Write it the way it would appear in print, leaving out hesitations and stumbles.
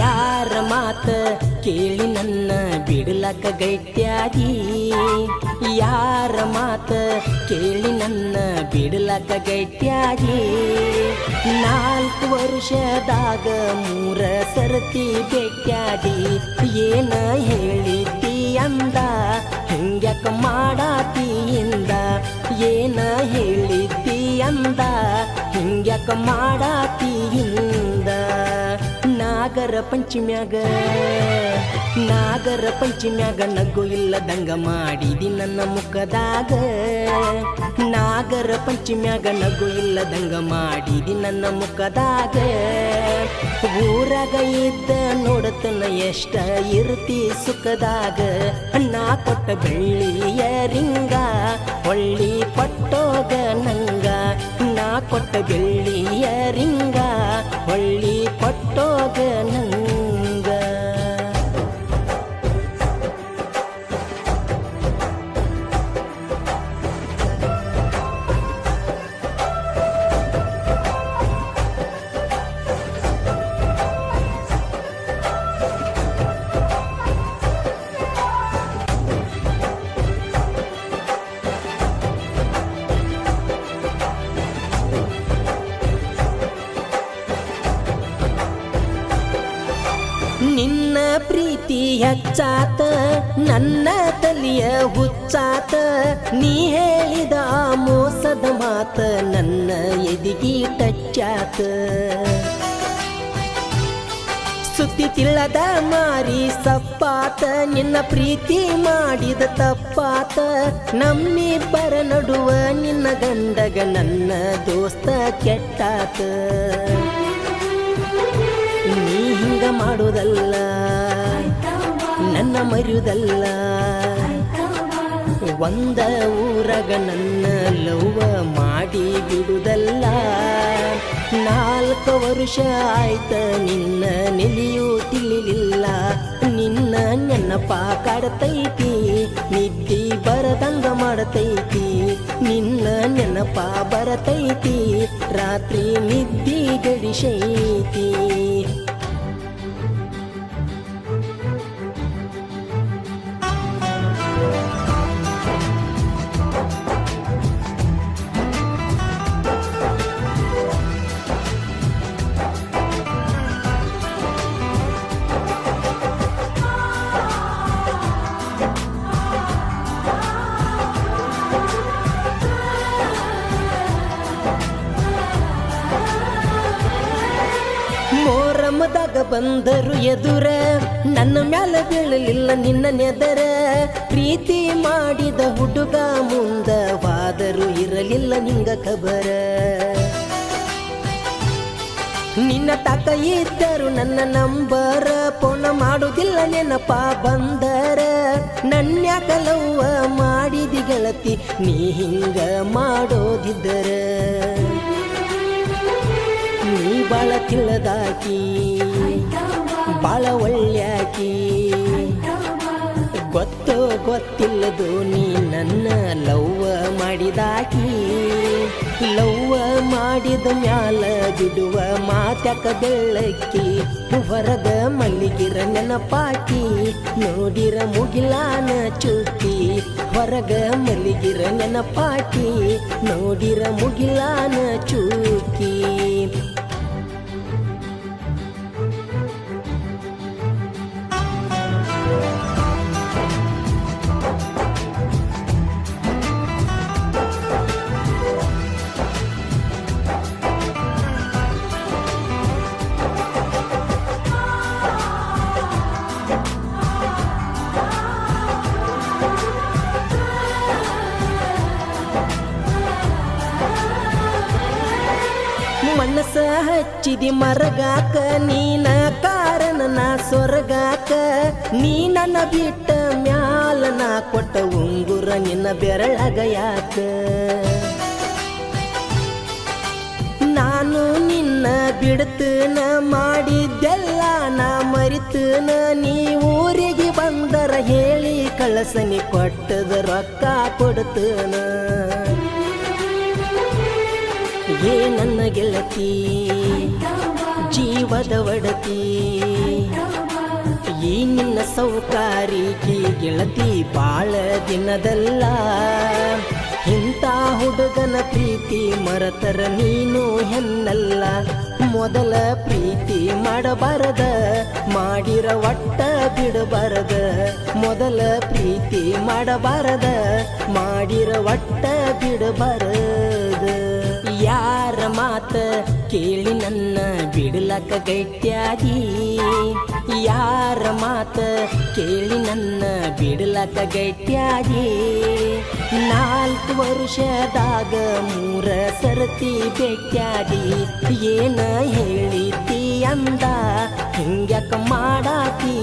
ಯಾರ ಮಾತ ಕೇಳಿ ನನ್ನ ಬಿಡಲಕ ಗೈತ್ಯಾಗಿ ಯಾರ ಮಾತ ಕೇಳಿ ನನ್ನ ಬಿಡಲಕ ಗೈತ್ಯಾಗಿ 4 ವರ್ಷದಾಗ 3 ಸರ್ತಿ ಭೇಟ್ಯಾದಿ ಏನ ಹೇಳಿದ್ದಿ ಅಂದ ಹಿಂಗ್ಯಾಕ ಮಾಡಾತಿಯಿಂದ ಏನ ಹೇಳಿದ್ದಿ ಅಂದ ಹಿಂಗ್ಯಾಕ ಮಾಡಾತಿಯಿಂದ ನಾಗರ ಪಂಚಮ್ಯಾಗ ನಗು ಇಲ್ಲದಂಗ ಮಾಡಿದಿ ನನ್ನ ಮುಖದಾಗ ನಾಗರ ಪಂಚಮ್ಯಾಗ ನಗು ಇಲ್ಲದಂಗ ಮಾಡಿದಿ ನನ್ನ ಮುಖದಾಗ ಊರಾಗ ಇದ್ದ ನೋಡತನ ಎಷ್ಟ ಇರ್ತಿ ಸುಖದಾಗ ನಾ ಕೊಟ್ಟ ಬೆಳ್ಳಿಯ ರಿಂಗ ಹೊಳ್ಳಿ ಪಟ್ಟೋಗ ನಂಗ ನಾ ಕೊಟ್ಟ ಬೆಳ್ಳಿಯ ರಿಂಗ ಹೊಳ್ಳಿ ಪಟ್ಟೋಗ ನಂಗ ನಿನ್ನ ಪ್ರೀತಿ ಹೆಚ್ಚಾತ ನನ್ನ ತಲಿಯ ಹುಚ್ಚಾತ ನೀ ಹೇಳಿದ ಮೋಸದ ಮಾತ ನನ್ನ ಎದಿಗಿ ಟಚ್ಚಾತ ಸುತ್ತಿ ತಿಳ್ಳದ ಮಾರಿ ಸಪ್ಪಾತ ನಿನ್ನ ಪ್ರೀತಿ ಮಾಡಿದ ತಪ್ಪಾತ ನಮ್ಮಿಬ್ಬರ ನಡುವ ನಿನ್ನ ಗಂಡಗ ನನ್ನ ದೋಸ್ತ ಕೆಟ್ಟಾತ ನೀ ಹಿಂಗ ಮಾಡೋದಲ್ಲ ನನ್ನ ಮರೆಯುವುದಲ್ಲ ಒಂದ ಊರಾಗ ನನ್ನ ಲವ್ವ ಮಾಡಿ ಬಿಡುವುದಲ್ಲ 4 ವರ್ಷ ಆಯ್ತ ನಿನ್ನ ನೆಲೆಯೂ ತಿಳಿಲಿಲ್ಲ ನಿನ್ನ ನೆನಪ ಕಾಡತೈತಿ ನಿದ್ದಿ ಬರದಂಗ ಮಾಡತೈತಿ ನಿನ್ನ ನೆನಪ ಬರತೈತಿ ರಾತ್ರಿ ನಿದ್ದಿ ಗಡಿಸೈತಿ ಮೋರಮ್ಮದಾಗ ಬಂದರು ಎದುರ ನನ್ನ ಮ್ಯಾಲ ಬೀಳಲಿಲ್ಲ ನಿನ್ನ ನೆದರ ಪ್ರೀತಿ ಮಾಡಿದ ಹುಡುಗ ಮುಂದವಾದರೂ ಇರಲಿಲ್ಲ ನಿಂಗ ಖಬರ ನಿನ್ನ ತಕ ಇದ್ದರು ನನ್ನ ನಂಬರ ಫೋನ ಮಾಡುವುದಿಲ್ಲ ನೆನಪ ಬಂದರ ನನ್ಯಾಕ ಲವ್ವ ಮಾಡಿದಿ ಗೆಳತಿ ನೀ ಹಿಂಗ ಮಾಡೋದಿದ್ದರ ನೀ ಬಾಳ ತಿಳಿದಾಕಿ ಬಾಳ ಒಳ್ಳ್ಯಾಕಿ ಗೊತ್ತೋ ಗೊತ್ತಿಲ್ಲದು ನೀ ನನ್ನ ಲವ್ವ ಮಾಡಿದಾಕಿ ಲವ್ವ ಮಾಡಿದ ಮ್ಯಾಲ ಬಿಡುವ ಮಾತ್ಯಾಕ ಬೆಳ್ಳಕ್ಕಿ ಹೊರಗ ಮಲ್ಲಿಗಿರ ನೆನಪಾಕಿ ನೋಡಿರ ಮುಗಿಲಾನ ಚುಕ್ಕಿ ಹೊರಗ ಮಲ್ಲಿಗಿರ ನೆನಪಾಕಿ ನೋಡಿರ ಮುಗಿಲಾನ ಚುಕ್ಕಿ ಮನಸ ಹಚ್ಚಿದಿ ಮರಗಾಕ ನೀನ ಕಾರಣ ನಾ ಸೊರಗಾಕ ನೀ ನನ್ನ ಬಿಟ್ಟ ಮ್ಯಾಲ ನಾ ಕೊಟ್ಟ ಉಂಗುರ ನಿನ್ನ ಬೆರಳಗ ಯಾಕ ನಾನು ನಿನ್ನ ಬಿಡ್ತನ ಮಾಡಿದ್ದೆಲ್ಲ ನಾ ಮರಿತನ ನೀ ಊರಿಗೆ ಬಂದರ ಹೇಳಿ ಕಳಸನಿ ಕೊಟ್ಟದ ರೊಕ್ಕ ಕೊಡ್ತನ ಏ ನನ್ನ ಗೆಳತಿ ಜೀವದ ಒಡತಿ ಈ ನಿನ್ನ ಸೌಕಾರಿಕಿ ಗೆಳತಿ ಬಾಳ ದಿನದಲ್ಲ ಇಂಥ ಹುಡುಗನ ಪ್ರೀತಿ ಮರತರ ನೀನು ಹೆಣ್ಣಲ್ಲ ಮೊದಲ ಪ್ರೀತಿ ಮಾಡಬಾರದ ಮಾಡಿರ ಒಟ್ಟ ಬಿಡಬಾರದ ಮೊದಲ ಪ್ರೀತಿ ಮಾಡಬಾರದ ಮಾಡಿರ ಒಟ್ಟ ಬಿಡಬಾರದ ಯಾರ ಮಾತ ಕೇಳಿ ನನ್ನ ಬಿಡಲಕ್ಕ ಗಟ್ಯಾಗಿ ಯಾರ ಮಾತ ಕೇಳಿ ನನ್ನ ಬಿಡಲಕ್ಕ ಗಟ್ಯಾಗಿ 4 ವರ್ಷದಾಗ 3 ಸರತಿ ಭೇಟ್ಯಾದಿ ಏನ ಹೇಳಿದ್ದಿ ಅಂದ ಹಿಂಗ್ಯಾಕ ಮಾಡಾತಿ